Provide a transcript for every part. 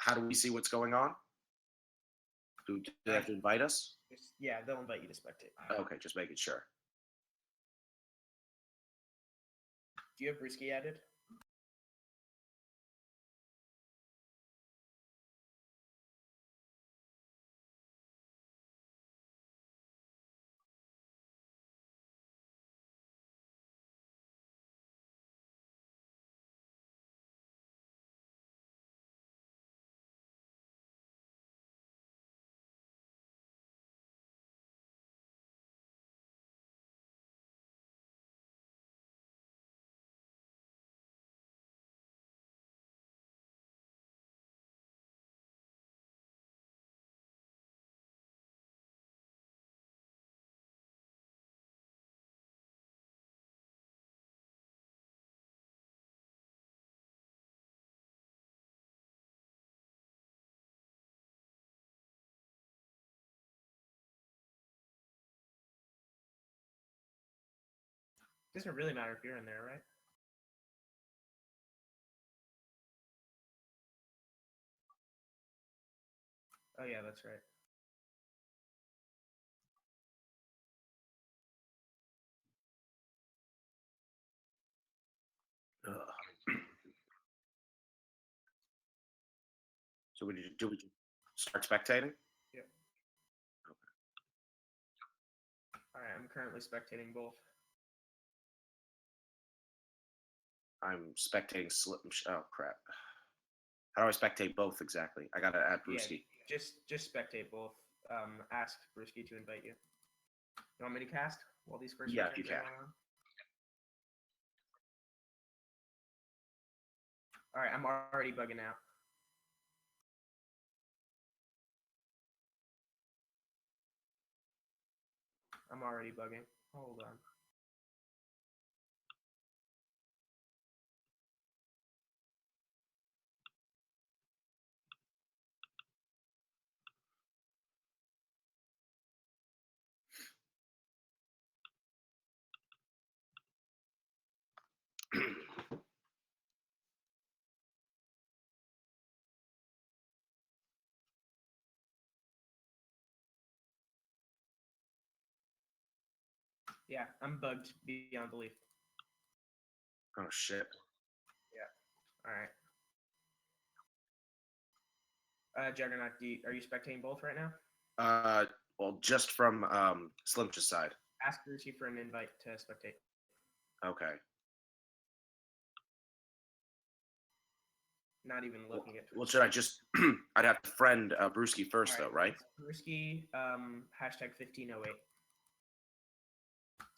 How do we see what's going on? Do they have to invite us? Yeah, they'll invite you to spectate. Okay, just making sure. Do you have Brewski added? Doesn't really matter if you're in there, right? Oh yeah, that's right. So do we start spectating? Yeah. All right, I'm currently spectating both. I'm spectating Oh crap! How do I spectate both exactly? I gotta add Brewski. Yeah, just spectate both. Ask Brewski to invite you. You want me to cast while these first? Yeah, if you can. All right, I'm already bugging out. I'm already bugging. Hold on. Yeah, I'm bugged beyond belief. Oh shit. Yeah. All right. Juggernaut, are you spectating both right now? Well, just from Slim's side. Ask Brucey for an invite to spectate. Okay. Not even looking at. Well, should I just? I'd have to friend Brewski first, though, right? Brewski, hashtag 1508.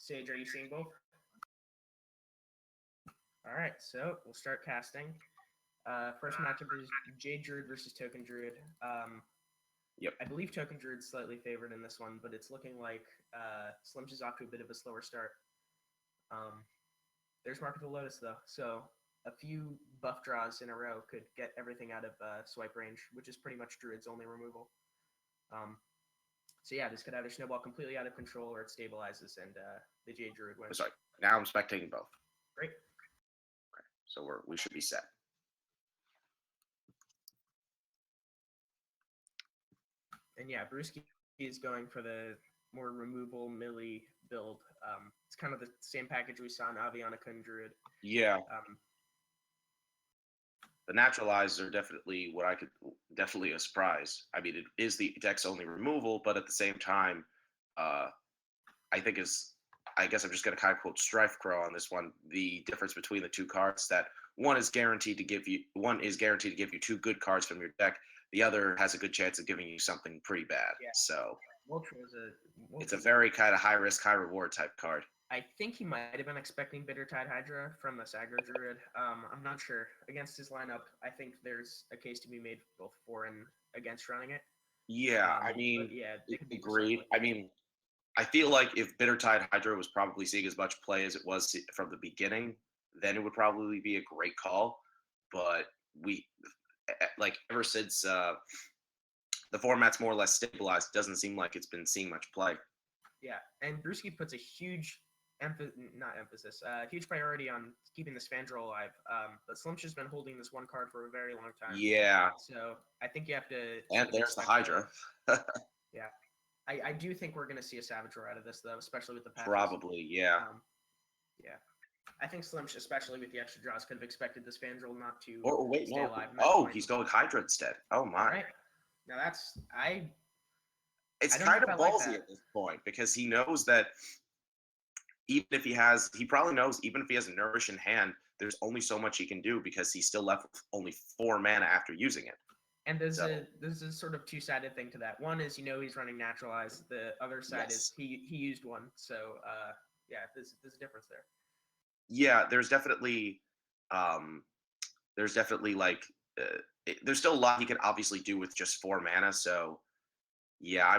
Sage, are you seeing both? All right, so we'll start casting. First matchup is Jade Druid versus Token Druid. Yep. I believe Token Druid's slightly favored in this one, but it's looking like Slims is off to a bit of a slower start. There's Mark of the Lotus, though, so a few buff draws in a row could get everything out of swipe range, which is pretty much Druid's only removal. So yeah, this could either snowball completely out of control or it stabilizes and the Jade Druid wins. Sorry, now I'm spectating both. Great. Okay, so we should be set. And yeah, Brewski is going for the more removal melee build. It's kind of the same package we saw in Avianica and Druid. Yeah. The naturalized are definitely definitely a surprise. I mean, it is the deck's only removal, but at the same time, I guess I'm just going to kind of quote Strife Crow on this one. The difference between the two cards that one is guaranteed to give you two good cards from your deck. The other has a good chance of giving you something pretty bad. Yeah. So it's a very kind of high risk, high reward type card. I think he might have been expecting Bitter Tide Hydra from the Sagro Druid. I'm not sure. Against his lineup, I think there's a case to be made both for and against running it. Yeah, I mean, agreed. I mean, I feel like if Bitter Tide Hydra was probably seeing as much play as it was from the beginning, then it would probably be a great call. But ever since the format's more or less stabilized, it doesn't seem like it's been seeing much play. Yeah, and Brewski puts a huge not emphasis, huge priority on keeping the Spandrel alive. But Slimsh has been holding this one card for a very long time. Yeah. So I think you have to. And there's the Hydra. Yeah. I do think we're going to see a Savage Roar out of this, though, especially with the patches. Probably, yeah. Yeah. I think Slimsh, especially with the extra draws, could have expected the Spandrel not to stay alive. He's going Hydra instead. Oh, my. Right. Now that's It's I don't kind know of if I like ballsy that. at this point because he knows that he probably knows even if he has a Nourish in hand, there's only so much he can do because he's still left with only 4 mana after using it. And there's a sort of two-sided thing to that. One is he's running Naturalize. The other side is he used one. So yeah, there's a difference there. Yeah, there's definitely like there's still a lot he can obviously do with just 4 mana. So yeah,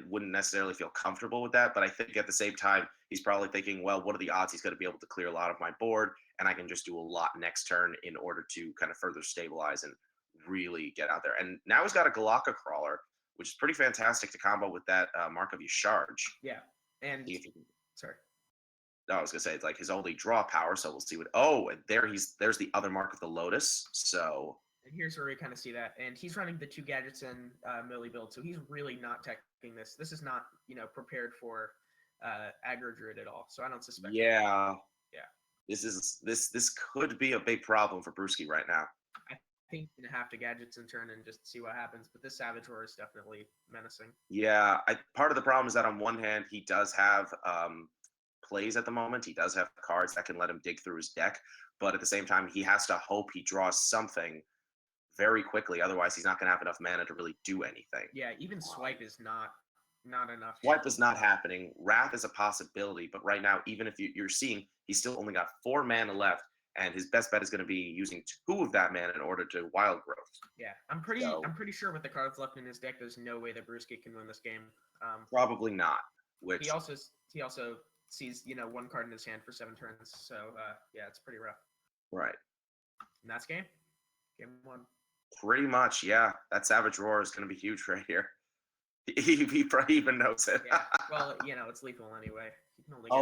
wouldn't necessarily feel comfortable with that, but I think at the same time he's probably thinking, well, what are the odds he's going to be able to clear a lot of my board, and I can just do a lot next turn in order to kind of further stabilize and really get out there. And now he's got a Galaka Crawler, which is pretty fantastic to combo with that Mark of Yasharge. Yeah, and sorry. No, I was gonna say it's like his only draw power, so we'll see what. Oh, and there's the other Mark of the Lotus. So and here's where we kind of see that, and he's running the 2 gadgets in Millie build, so he's really not teching this. This is not prepared for aggro druid at all. So I don't suspect. Yeah. Yeah. This could be a big problem for Brewski right now. I think he's gonna have to gadgets in turn and just see what happens. But this Savage Roar is definitely menacing. Yeah, part of the problem is that on one hand he does have plays at the moment. He does have cards that can let him dig through his deck, but at the same time he has to hope he draws something very quickly. Otherwise, he's not going to have enough mana to really do anything. Yeah, even Swipe is not enough. Swipe is not happening. Wrath is a possibility, but right now, even if you're seeing, he's still only got 4 mana left, and his best bet is going to be using 2 of that mana in order to Wild Growth. Yeah, I'm pretty sure with the cards left in his deck, there's no way that Brewski can win this game. Probably not. Which he also sees 1 card in his hand for 7 turns. So yeah, it's pretty rough. Right. And that's game 1. Pretty much, yeah. That Savage Roar is going to be huge right here. He probably even knows it. Yeah. Well, it's lethal anyway.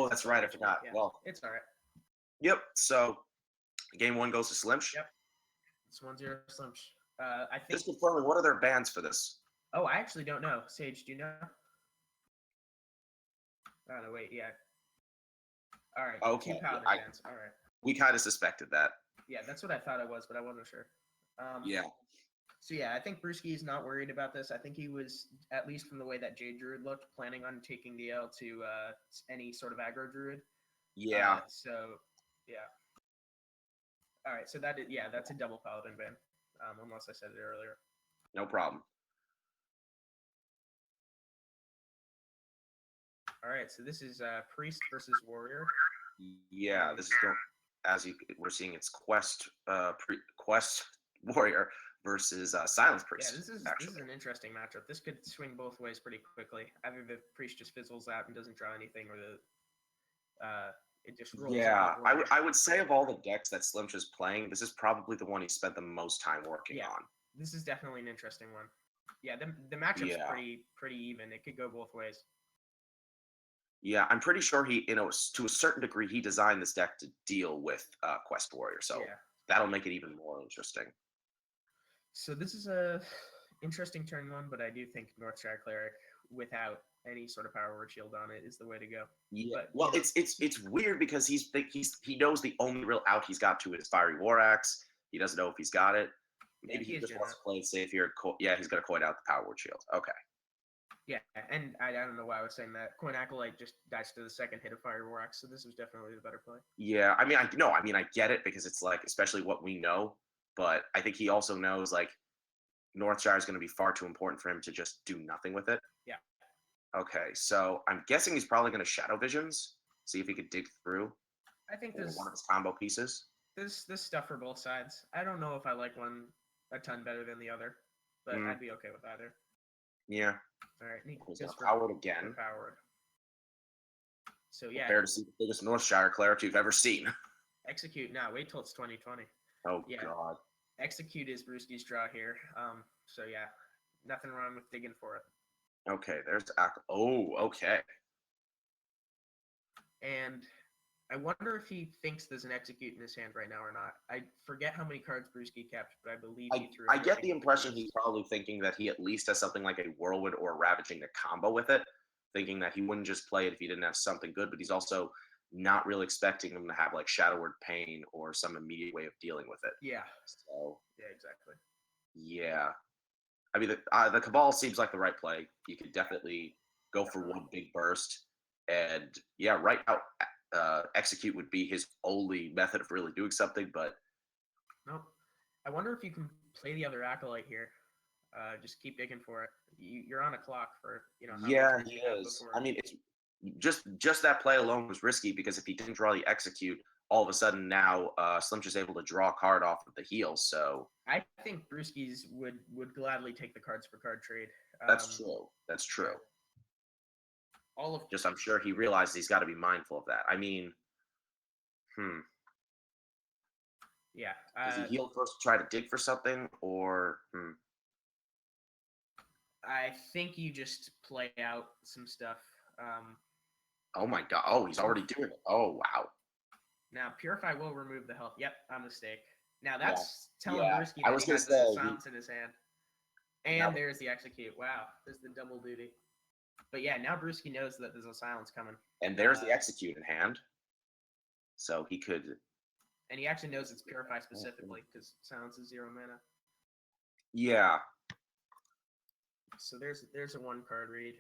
That's right. I forgot. Yeah. Well, it's all right. Yep. So, game 1 goes to Slimsh. Yep. It's 1-0 Slimsh. I think. Just confirming, what are their bans for this? Oh, I actually don't know. Sage, do you know? Oh no, wait. Yeah. All right. Okay. 2 Paladin bans. All right. We kind of suspected that. Yeah, that's what I thought it was, but I wasn't sure. Yeah. So yeah, I think Brewski is not worried about this. I think he was, at least from the way that Jade Druid looked, planning on taking the L to any sort of aggro druid. Yeah. So yeah. All right. So that's a double Paladin ban, unless I said it earlier. No problem. All right. So this is Priest versus Warrior. Yeah, this is we're seeing it's Quest Warrior versus Silence Priest. Yeah, this is an interesting matchup. This could swing both ways pretty quickly. Either the Priest just fizzles out and doesn't draw anything, or it just rolls. Yeah, I would say of all the decks that Slimsh is playing, this is probably the one he spent the most time working on. This is definitely an interesting one. Yeah, the matchup's pretty even. It could go both ways. Yeah, I'm pretty sure he, to a certain degree, he designed this deck to deal with Quest Warrior, so that'll make it even more interesting. So this is a interesting turn 1, but I do think Northshire Cleric without any sort of power word shield on it is the way to go. Yeah, but, it's weird because he knows the only real out he's got to is Fiery War Axe. He doesn't know if he's got it. Maybe he just wants to play it safe here. He's going to coin out the power word shield. Okay. Yeah, and I don't know why I was saying that. Coin Acolyte just dies to the second hit of Fire War Axe, so this was definitely the better play. Yeah, I get it because it's like, especially what we know, but I think he also knows like Northshire is going to be far too important for him to just do nothing with it. Yeah. Okay, so I'm guessing he's probably going to Shadow Visions, see if he could dig through. I think this one of his combo pieces. This stuff for both sides. I don't know if I like one a ton better than the other, but I'd be okay with either. Yeah. All right. He's powered again. Powered. So yeah. Prepare to see the biggest Northshire Cleric you've ever seen. Execute now. Wait till it's 2020. Oh God. Execute is Brewski's draw here. So yeah, nothing wrong with digging for it. Okay. There's okay. And I wonder if he thinks there's an execute in his hand right now or not. I forget how many cards Brewski kept, but I believe he threw I get everything the at the impression keys. he's probably thinking that he at least has something like a Whirlwind or a Ravaging to combo with it, thinking that he wouldn't just play it if he didn't have something good, but he's also not really expecting him to have like Shadow Word Pain or some immediate way of dealing with it. Yeah. So, Yeah, exactly. yeah. I mean, the Cabal seems like the right play. You could definitely go for one big burst. And yeah, right now, Execute would be his only method of really doing something, but Nope. I wonder if you can play the other Acolyte here. Just keep digging for it. You're on a clock for, how many yeah, turns he you have is. before. I mean, it's just that play alone was risky because if he didn't draw the execute, all of a sudden now Slim's just able to draw a card off of the heel. So I think Brewskis would gladly take the cards for card trade. that's true. That's true. Yeah. All of Just I'm sure he realizes he's got to be mindful of that. I mean, yeah. does he heal first to try to dig for something, or I think you just play out some stuff. Oh my god! Oh, he's already doing it. Oh wow! Now Purify will remove the health. Yep, a mistake. Now Yeah, that's telling yeah. Brewski I that was he gonna has the say silence in his hand. now, And there's the execute. Wow, there's the double duty. But yeah, now Brewski knows that there's a silence coming. and there's the execute in hand, so he could. And he actually knows it's Purify specifically because silence is 0 mana. Yeah, So there's a one card read.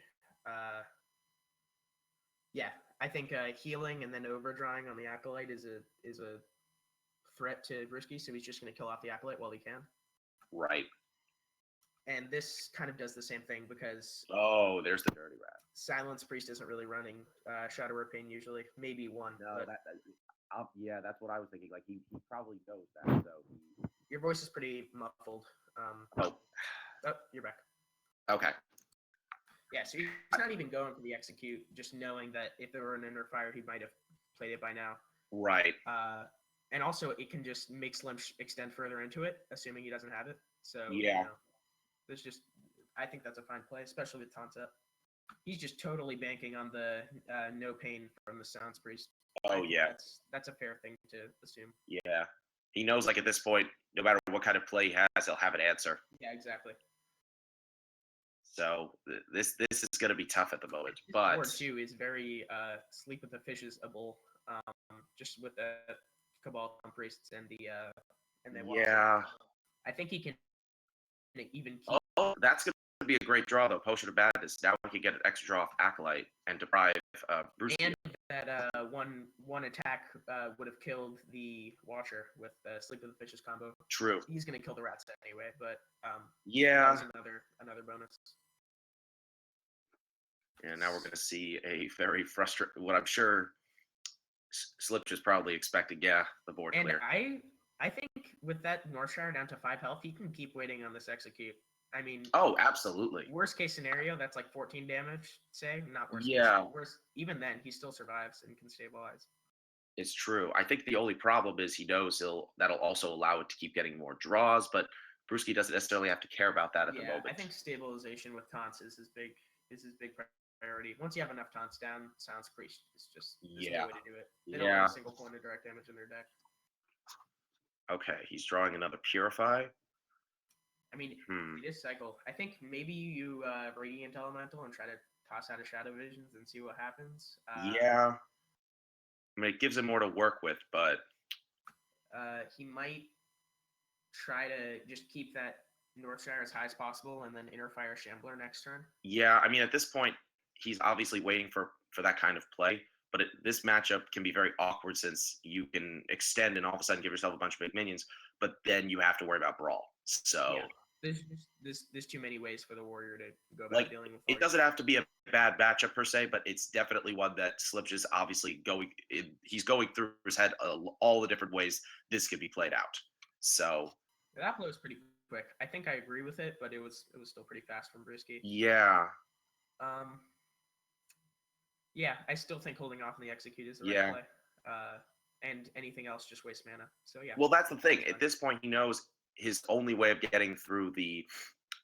Yeah, I think healing and then overdrawing on the Acolyte is a threat to Brewski, so he's just going to kill off the Acolyte while he can. right. And this kind of does the same thing because Oh, there's the dirty rat. Silence Priest isn't really running Shadow Word Pain usually. Maybe one. No, but yeah, that's what I was thinking. Like he probably knows that. So your voice is pretty muffled. oh, You're back. okay. Yeah, so he's not even going for the execute, just knowing that if there were an Inner Fire, he might have played it by now. Right. And also, it can just make Slim extend further into it, assuming he doesn't have it. So, Yeah. there's just, I think that's a fine play, especially with Tansa. He's just totally banking on the no pain from the Silence Priest. Oh yeah. That's a fair thing to assume. Yeah. He knows, like at this point, no matter what kind of play he has, he'll have an answer. Yeah, exactly. So this is going to be tough at the moment. But board two is very Sleep with the Fishes-able, just with the Cabal Priests and the yeah. I think he can even keep. Oh, that's going to be a great draw though. Potion of Badness. Now we can get an extra draw off Acolyte and deprive Bruce. And that one attack would have killed the Watcher with the Sleep with the Fishes combo. True. He's gonna kill the rats anyway, but yeah, that was another bonus. And now we're going to see a very frustrating. What I'm sure Slipch is probably expecting. Yeah, the board and clear. I think with that Northshire down to 5 health, he can keep waiting on this execute. I mean, oh, absolutely. Worst case scenario, that's like 14 damage. Say, not worst. Yeah. Worst. Even then, he still survives and can stabilize. It's true. I think the only problem is he knows that'll also allow it to keep getting more draws, but Brewski doesn't necessarily have to care about that at the moment. I think stabilization with taunts is his big priority. Once you have enough taunts down, Silence Priest is just no way to do it. They don't have a single point of direct damage in their deck. Okay, he's drawing another Purify. I mean, it is cycle. I think maybe you Radiant Elemental and try to toss out a Shadow Visions and see what happens. Yeah. I mean, it gives him more to work with, but he might try to just keep that Northshire as high as possible and then Inner Fire Shambler next turn. Yeah, I mean, at this point, he's obviously waiting for that kind of play. But this matchup can be very awkward since you can extend and all of a sudden give yourself a bunch of big minions, but then you have to worry about Brawl. So there's too many ways for the Warrior to go about dealing with. It doesn't have to be a bad matchup per se, but it's definitely one that Slipch is obviously he's going through his head all the different ways this could be played out. So that flow is pretty quick. I think I agree with it, but it was still pretty fast from Brewski. Yeah. Yeah, I still think holding off on the execute is the right play. And anything else just wastes mana. So yeah. Well, that's the thing. At this point, he knows his only way of getting through the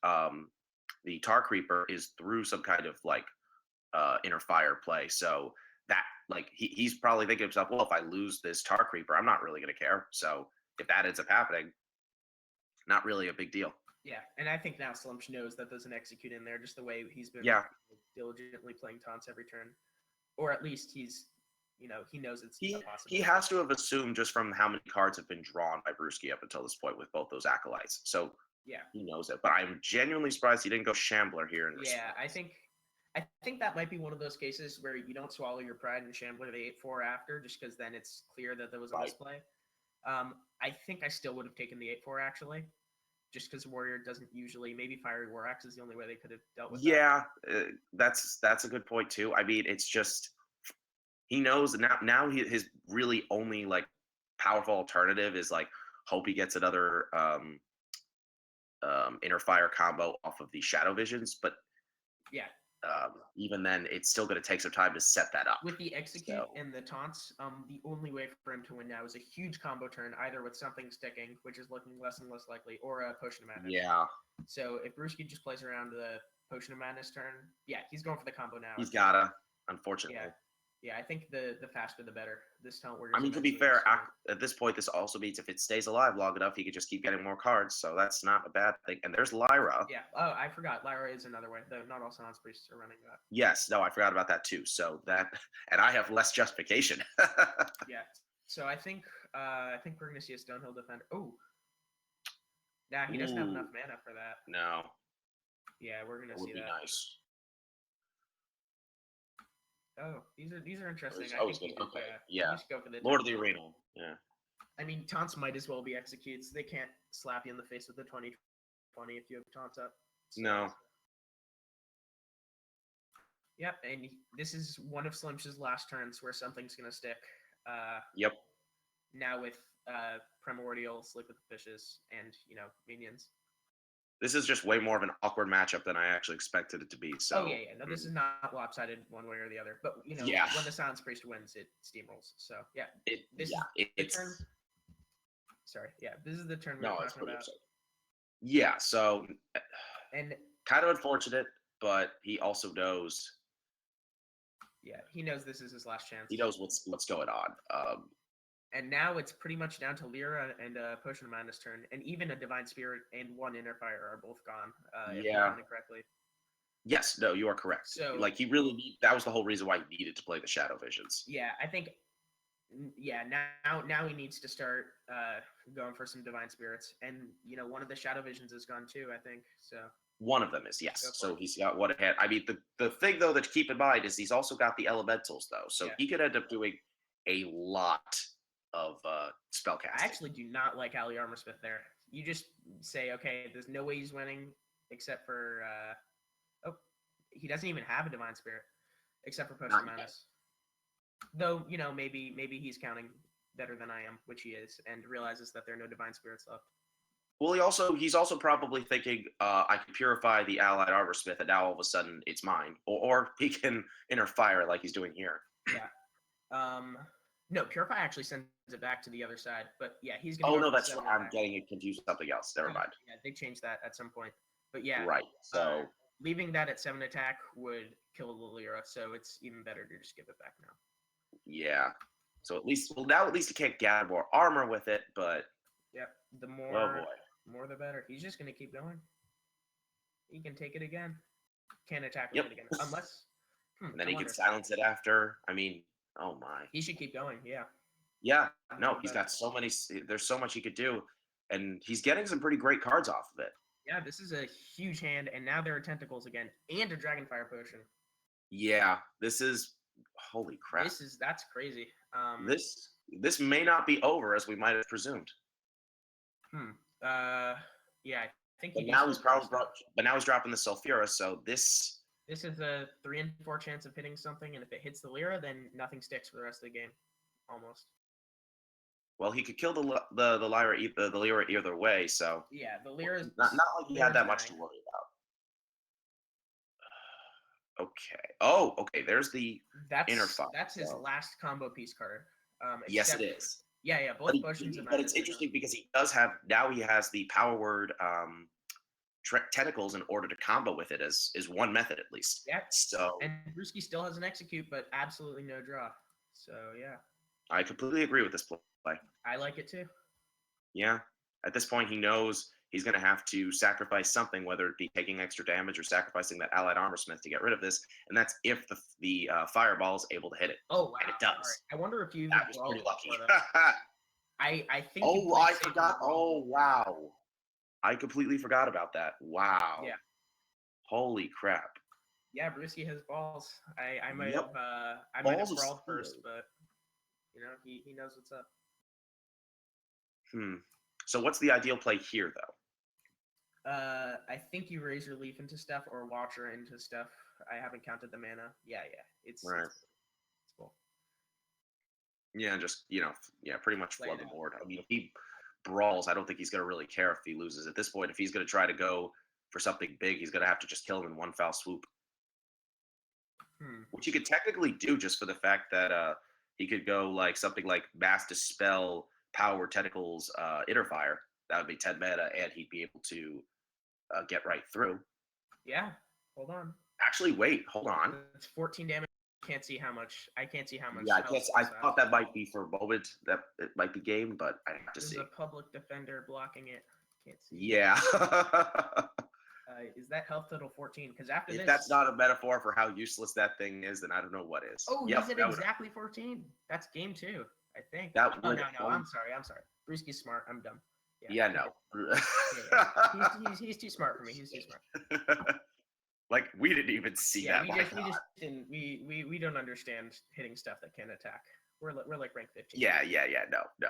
Tar Creeper is through some kind of Inner Fire play. So that like he's probably thinking to himself, well, if I lose this Tar Creeper, I'm not really going to care. So if that ends up happening, not really a big deal. Yeah, and I think now Slumch knows that there's an execute in there, just the way he's been Yeah, diligently playing taunts every turn, or at least he's, he knows it's a he possibility. has to have assumed just from how many cards have been drawn by Brewski up until this point with both those acolytes. So Yeah, he knows it. But I'm genuinely surprised he didn't go Shambler here. yeah, I think that might be one of those cases where you don't swallow your pride and Shambler the 8-4 after, just because then it's clear that there was a Right. misplay. I think I still would have taken the 8-4 actually, just because Warrior doesn't usually. Maybe Fiery War Axe is the only way they could have dealt with that. Yeah, that's a good point too. I mean, it's just he knows now his really only like powerful alternative is like hope he gets another inner fire combo off of the shadow visions, but Yeah, even then it's still going to take some time to set that up with the execute so. and the taunts, the only way for him to win now is a huge combo turn, either with something sticking, which is looking less and less likely, or a Potion of Madness. Yeah, So if Brewski just plays around the Potion of Madness turn, yeah, he's going for the combo now. he's gotta, unfortunately. Yeah, I think the faster the better. This taunt I mean, to be fair, at this point, this also means if it stays alive long enough, he could just keep getting more cards. So that's not a bad thing. And there's Lyra. Yeah. Oh, I forgot. Lyra is another way. Though not all Silence Priests are running that. Yes. No, I forgot about that too. So that, and I have less justification. Yeah. So I think we're gonna see a Stonehill Defender. Oh. Nah, he doesn't have enough mana for that. No. Yeah, we're gonna It see would be that. nice. Oh, these are interesting. I was think okay. Yeah. Just go for the Lord of the Arena. Yeah. I mean, taunts might as well be executes. They can't slap you in the face with the 2020 if you have taunts up. So, No. Yep, and this is one of Slimsh's last turns where something's gonna stick. Yep. Now with Primordial, Sleep with the Fishes, and minions. This is just way more of an awkward matchup than I actually expected it to be. So. Oh yeah. No, this is not lopsided one way or the other. But Yeah. when the Silence Priest wins, it steamrolls. So yeah, it's. Turn. Sorry, yeah, this is the turn No, we're it's talking about. upsetting. Yeah, so And kind of unfortunate, but he also knows. Yeah, he knows this is his last chance. He knows what's going on. And now it's pretty much down to Lyra and Potion of Madness turn, and even a Divine Spirit and one Inner Fire are both gone. If you counted correctly. Yes, no, you are correct. So like he really that was the whole reason why he needed to play the Shadow Visions. Yeah, I think. Yeah, now he needs to start going for some Divine Spirits, and one of the Shadow Visions is gone too. I think so. One of them is, yes. So he's got one ahead. I mean, the thing though that to keep in mind is he's also got the elementals though, so he could end up doing a lot of spellcasting. I actually do not like Ali Armorsmith there. You just say, okay, there's no way he's winning except for he doesn't even have a Divine Spirit except for Potion of Madness. Though maybe he's counting better than I am, which he is, and realizes that there are no Divine Spirits left. Well, he's also probably thinking, I can purify the allied Armorsmith, and now all of a sudden it's mine, or he can Inner Fire like he's doing here. Yeah. No, Purify actually sends it back to the other side, but yeah, he's gonna. Oh no, that's what I'm getting it confused with something else. Never mind. Yeah, they changed that at some point, but yeah. Right. So leaving that at 7 attack would kill the Lyra, so it's even better to just give it back now. Yeah. So at least he can't gather more armor with it, but. Yep. The more the better. He's just gonna keep going. He can take it again. Can't attack with it again unless. And then he can silence it after. I mean, oh my. He should keep going. Yeah. Yeah. No, he's got so many. There's so much he could do, and he's getting some pretty great cards off of it. Yeah, this is a huge hand, and now there are tentacles again, and a Dragonfire potion. Yeah, this is holy crap. That's crazy. This may not be over as we might have presumed. Yeah, I think. But now he's dropping the Sulfura, so this. This is a 3 in 4 chance of hitting something, and if it hits the Lyra, then nothing sticks for the rest of the game, almost. Well, he could kill the Lyra either way, so. Yeah, the Lyra's not like he had that much to worry about. Okay. Oh, okay. There's the Inner Fire. That's his last combo piece card. Yes, it is. Yeah. Both potions. But it's interesting because he has the Power Word tentacles in order to combo with it is one method at least. Yeah. So And Brewski still has an execute, but absolutely no draw. So yeah, I completely agree with this play. I like it too. Yeah. At this point, he knows he's going to have to sacrifice something, whether it be taking extra damage or sacrificing that allied armor smith to get rid of this. And that's if the fireball is able to hit it. Oh wow! And it does. All right. I wonder if you That was pretty lucky. I think. Oh, I forgot. Oh wow! I completely forgot about that. Wow. Yeah. Holy crap. Yeah, Brewski has balls. I might Yep. have brawled first, but he knows what's up. So what's the ideal play here, though? I think you raise your leaf into stuff or Watcher into stuff. I haven't counted the mana. Yeah, it's cool. Yeah, just pretty much Play flood it the out. board. I mean, if he brawls, I don't think he's gonna really care if he loses. At this point, if he's gonna try to go for something big, he's gonna have to just kill him in one foul swoop. Which he could technically do just for the fact that he could go like something like Mass Dispel, Power Tentacles, Interfire. That would be 10 mana, and he'd be able to get right through. Yeah, hold on. Actually, wait, hold on. It's 14 damage. Can't see how much. I can't see how much. Yeah, I thought that might be for a moment that it might be game, but I have to see. There's a public defender blocking it. Can't see. Yeah. Is that health total 14? Because after if this, that's not a metaphor for how useless that thing is, then I don't know what is. Oh, he's at exactly 14. That's game 2, I think. No. I'm sorry. Brewski's smart. I'm dumb. Yeah, no. Yeah. He's too smart for me. He's too smart. Like we didn't even see that. We just didn't. We don't understand hitting stuff that can attack. We're like rank 15. Yeah. No.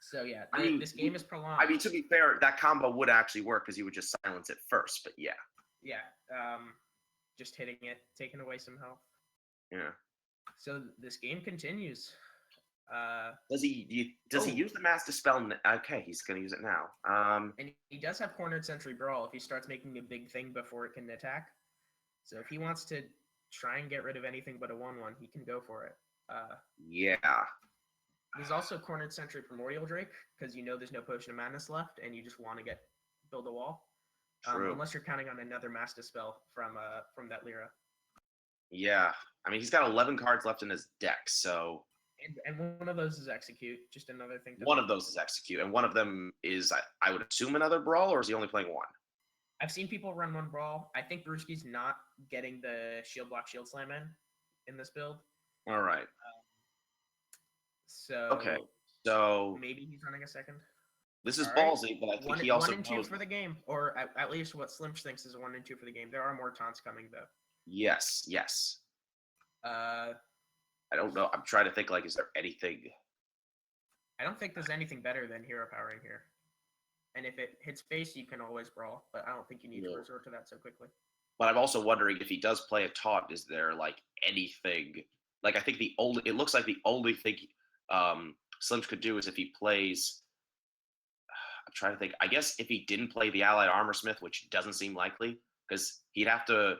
So yeah, this game is prolonged. I mean, to be fair, that combo would actually work because you would just silence it first. But yeah. Yeah. Just hitting it, taking away some health. Yeah. So this game continues. Does he use the Mass Dispel? Okay, he's gonna use it now. And he does have Cornered Sentry Brawl if he starts making a big thing before it can attack. So if he wants to try and get rid of anything but a 1/1, he can go for it. Yeah. There's also Cornered Sentry Primordial Drake because there's no Potion of Madness left, and you just want to build a wall. True. Unless you're counting on another Mass Dispel from that Lyra. Yeah, I mean he's got 11 cards left in his deck, so. And one of those is Execute. Just another thing. One of those is Execute, and one of them is I would assume another Brawl, or is he only playing one? I've seen people run one Brawl. I think Brewski's not getting the Shield Block Shield Slam in this build. All right. Okay. So maybe he's running a second. This is ballsy, but I think he also 1 and 2 for the game, or at least what Slimch thinks is 1 and 2 for the game. There are more taunts coming though. Yes. I don't know. I'm trying to think. Like, is there anything? I don't think there's anything better than hero powering here. And if it hits face, you can always brawl. But I don't think you need to resort to that so quickly. But I'm also wondering if he does play a taunt, is there like anything? Like, I think it looks like the only thing Slims could do is if he plays. I'm trying to think. I guess if he didn't play the Allied Armor Smith, which doesn't seem likely, because he'd have to.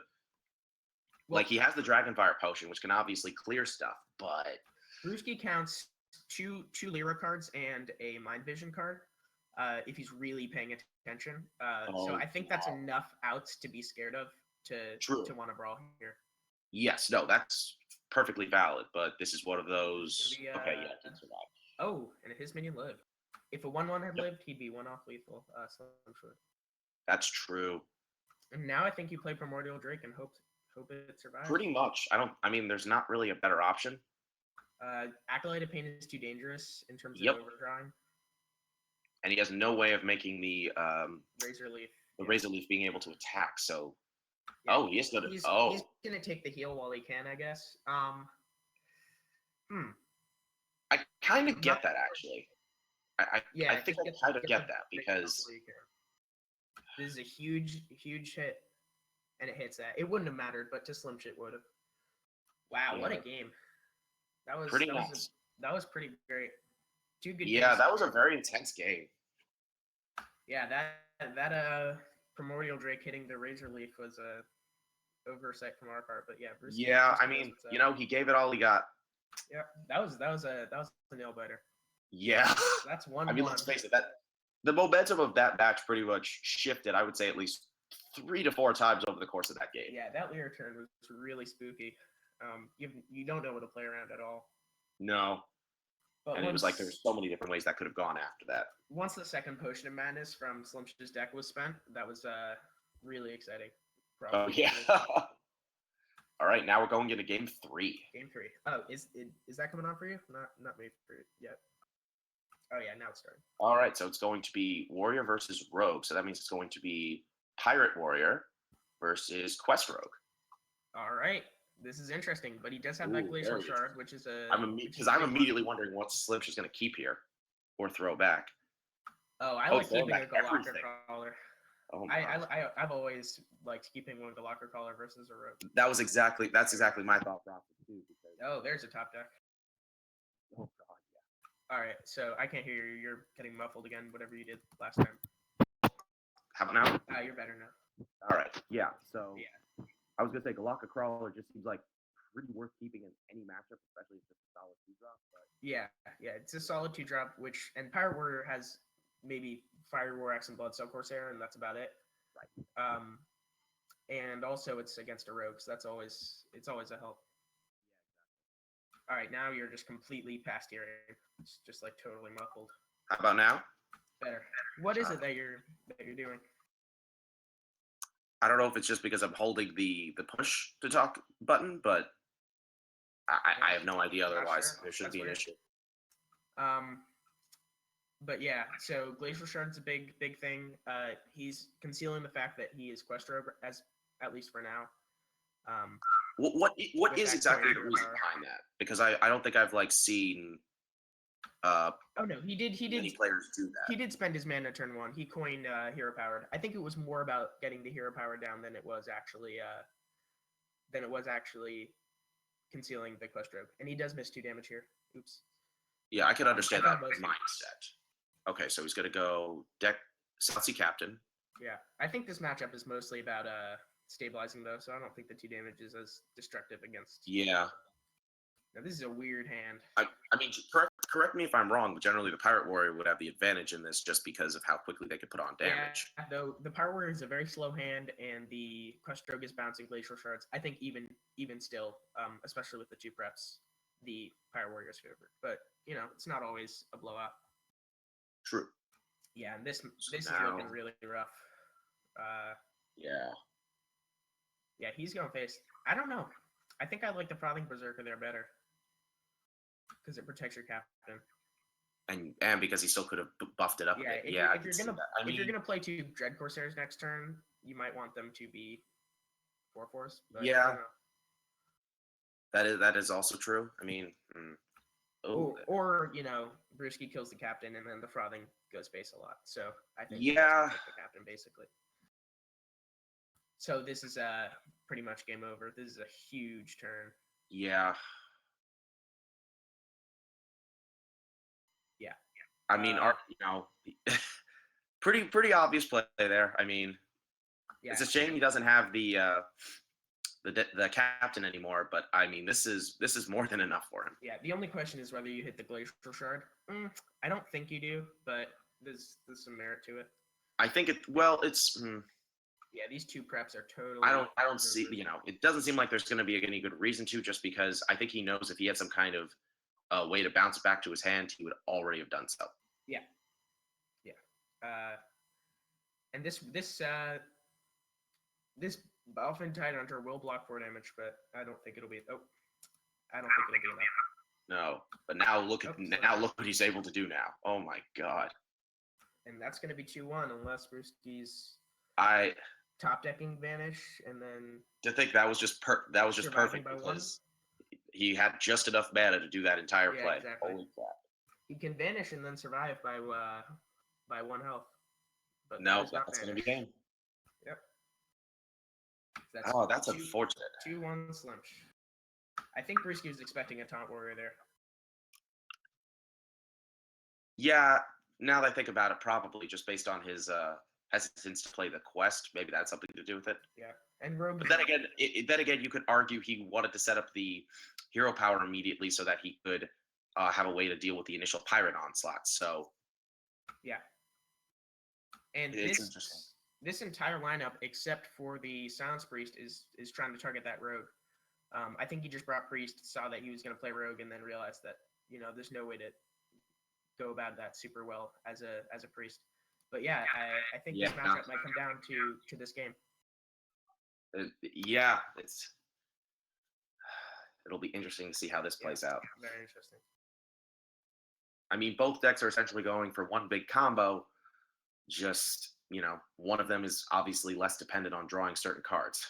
Like, he has the Dragonfire Potion, which can obviously clear stuff, but. Brewski counts two Lyra cards and a Mind Vision card if he's really paying attention. So I think that's enough outs to be scared of to want to brawl here. Yes, no, that's perfectly valid, but this is one of those. Okay, yeah, he survived. Oh, and his minion lived. If a 1/1 had lived, he'd be 1 off lethal. So I'm sure. That's true. And now I think you play Primordial Drake and hope it survives. Pretty much. I mean, there's not really a better option. Acolyte of Pain is too dangerous in terms of overdrawing. And he has no way of making the Razor Leaf. The Razor Leaf being able to attack. So, yeah, he is going to. He's going to take the heal while he can, I guess. I kind of get that actually. I think I kind of get that because this is a huge hit. And it hits that. It wouldn't have mattered, but to Slim Shit would have. Wow, what a game! That was pretty great. 2 good. Yeah, that was a very intense game. Yeah, that Primordial Drake hitting the Razor Leaf was a oversight from our part, but yeah. Bruce I mean, he gave it all he got. Yeah, that was a nail biter. Yeah, That's 1/1. I mean, let's face it. the momentum of that match pretty much shifted, I would say, at least 3 to 4 times over the course of that game. Yeah, that Lear turn was really spooky. You don't know what to play around at all. No. But And it was like there were so many different ways that could have gone after that. Once the second Potion of Madness from Slimsh's deck was spent, that was really exciting. Oh, yeah. All right, now we're going into game 3. Game 3. Oh, is that coming on for you? Not me for it yet. Oh yeah, now it's starting. All right, so it's going to be Warrior versus Rogue. So that means it's going to be Pirate Warrior versus Quest Rogue. All right, this is interesting, but he does have that Glacial Shard, which is a. I'm immediately wondering what Slimsh is going to keep here, or throw back. Oh, I like keeping a Galactic Crawler. Oh I've always liked keeping one Galactic Crawler versus a Rogue. That's exactly my thought process too. Because... Oh, there's a top deck. Oh god, yeah. All right, so I can't hear you. You're getting muffled again. Whatever you did last time. How about now? You're better now. All right. Yeah. So yeah. I was gonna say Galactic Crawler just seems like pretty worth keeping in any matchup, especially if it's a solid 2-drop. But... Yeah, it's a solid 2-drop. And Pirate Warrior has maybe Fire War X and Bloodstone Corsair, and that's about it. Right. And also it's against a rogue, so it's always a help. Yeah, exactly. All right, now you're just completely past hearing. It's just like totally muffled. How about now? Better. What is it that you're doing? I don't know if it's just because I'm holding the push to talk button, but I have no idea otherwise. Sure. There shouldn't be an issue. But yeah, so Glacial Shard's a big thing. He's concealing the fact that he is Quest Rogue, as at least for now. What is exactly the reason behind that? Because I don't think I've like seen. Oh no, he did. Many players do that. He did spend his mana turn 1. He coined hero powered. I think it was more about getting the hero power down than it was actually concealing the Quest Rogue. And he does miss 2 damage here. Oops. Yeah, I can understand that mindset. Okay, so he's gonna go deck Southsea Captain. Yeah, I think this matchup is mostly about stabilizing though, so I don't think the 2 damage is as destructive against. Yeah. Now this is a weird hand. I mean, correct me if I'm wrong, but generally the Pirate Warrior would have the advantage in this just because of how quickly they could put on damage. Yeah, though the Pirate Warrior is a very slow hand, and the Quest Rogue is bouncing Glacial Shards. I think even still, especially with the 2 preps, the Pirate Warrior is favored. But you know, it's not always a blowout. True. Yeah, and this is looking really rough. Yeah. Yeah, he's going face. I don't know. I think I like the Frothing Berserker there better because it protects your captain. And because he still could have buffed it up. Yeah. If you're gonna play 2 Dread Corsairs next turn, you might want them to be 4/4s. Yeah. That is also true. I mean. Or you know, Brewski kills the captain, and then the Frothing goes base a lot. So I think the captain basically. So this is pretty much game over. This is a huge turn. Yeah. Yeah. I mean, pretty obvious play there. I mean, it's a shame he doesn't have the captain anymore, but I mean, this is more than enough for him. Yeah, the only question is whether you hit the Glacial Shard. I don't think you do, but there's some merit to it. I think it's. Yeah, these 2 preps are totally. I don't see. You know, it doesn't seem like there's going to be any good reason to, just because I think he knows if he had some kind of way to bounce it back to his hand, he would already have done so. Yeah. And this Balfin Tidehunter will block 4 damage, but I don't think it'll be. I don't think it'll be enough. No, but now look what he's able to do now. Oh my god. And that's going to be 2-1 unless Brewski's top decking Vanish, and then to think that was just perfect because he had just enough mana to do that entire play. Exactly. Holy crap. He can Vanish and then survive by 1 health. But no, that's going to be game. Yep. That's unfortunate. 2-1 Slimsh. I think Brewski was expecting a Taunt Warrior there. Yeah, now that I think about it, probably just based on his hesitance to play the quest. Maybe that's something to do with it. Yeah, and Rogue. But then again, you could argue he wanted to set up the hero power immediately so that he could have a way to deal with the initial pirate onslaught. So. Yeah. And It's interesting. this entire lineup, except for the Silence Priest, is trying to target that rogue. I think he just brought Priest, saw that he was going to play rogue, and then realized that there's no way to go about that super well as a Priest. But yeah, I think this matchup might come down to this game. Yeah, it'll be interesting to see how this plays out. Very interesting. I mean, both decks are essentially going for one big combo. Just, one of them is obviously less dependent on drawing certain cards.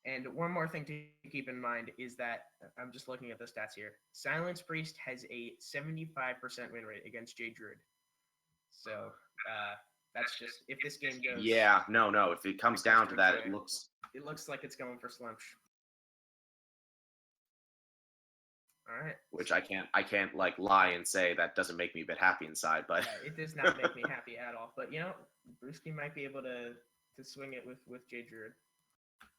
And one more thing to keep in mind is that I'm just looking at the stats here. Silence Priest has a 75% win rate against Jade Druid. So that's just, if this game goes. Yeah, no. If it comes down to that, it looks like it's going for Slumsh. All right. Which I can't like lie and say that doesn't make me a bit happy inside, but it does not make me happy at all. But Brewski might be able to swing it with Jade Druid.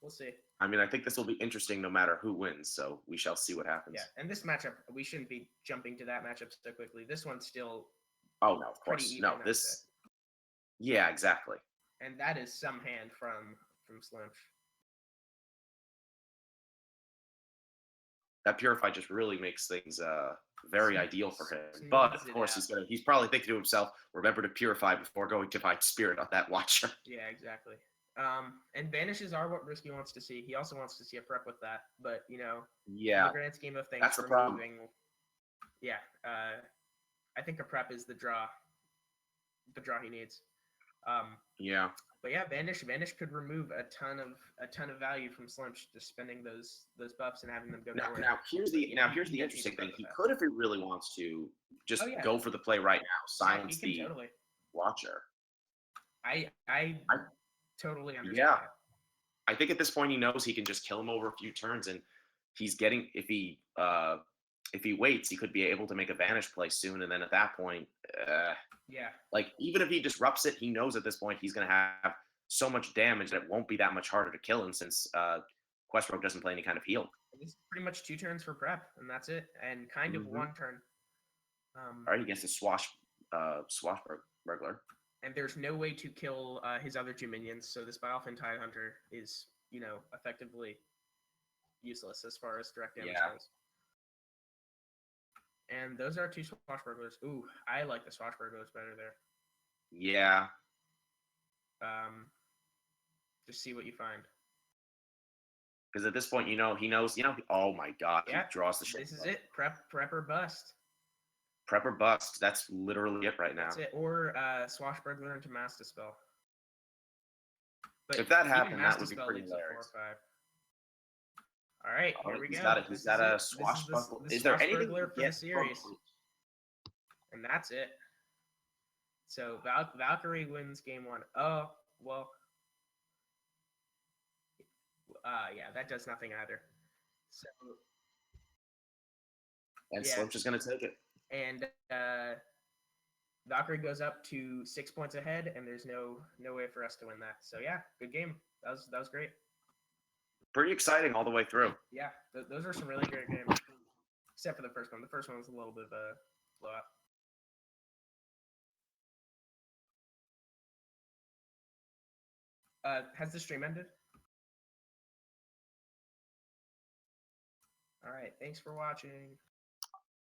We'll see. I mean, I think this will be interesting no matter who wins, so we shall see what happens. Yeah, and this matchup, we shouldn't be jumping to that matchup so quickly. This one's still. Oh no, of course, no. This. Yeah, exactly. And that is some hand from Slumsh. That Purify just really makes things very ideal for him. But of course, he's probably thinking to himself, "Remember to purify before going Divine Spirit on that Watcher." Yeah, exactly. And banishes are what Risky wants to see. He also wants to see a prep with that, but in the grand scheme of things, that's the problem. Yeah, I think a prep is the draw he needs. Yeah. But yeah, Vanish could remove a ton of value from Slumsh, just spending those buffs and having them go nowhere. Now here's the interesting thing. He could, if he really wants to, just go for the play right now. Silence the Watcher. I totally understand. Yeah. I think at this point he knows he can just kill him over a few turns, and he's getting if he waits, he could be able to make a Vanish play soon, and then at that point, like even if he disrupts it, he knows at this point he's going to have so much damage that it won't be that much harder to kill him since Quest Rogue doesn't play any kind of heal. This is pretty much 2 turns for prep, and that's it, and kind of 1 turn. All right, he gets a Swashbuckler. And there's no way to kill his other 2 minions, so this Biolfin Tidehunter is, effectively useless as far as direct damage goes. And those are 2 Swashbucklers. Ooh, I like the Swashbucklers better there. Yeah. Just see what you find. Because at this point, he knows, oh my god, he draws the shit. This is it. Prep or bust. Prep or bust. That's literally it right now. That's it. Or Swashbuckler into Master Spell. But if that happened, that would be pretty hilarious. All right, here we go. He's got a Swashbuckler. Is there anything for the series? And that's it. So Valkyrie wins game 1. Oh, well. Yeah, that does nothing either. So. And Slumsh is going to take it. And Valkyrie goes up to 6 points ahead, and there's no way for us to win that. So yeah, good game. That was great. Pretty exciting all the way through. Yeah, those are some really great games. Except for the first one. The first one was a little bit of a blowout. Has the stream ended? All right, thanks for watching.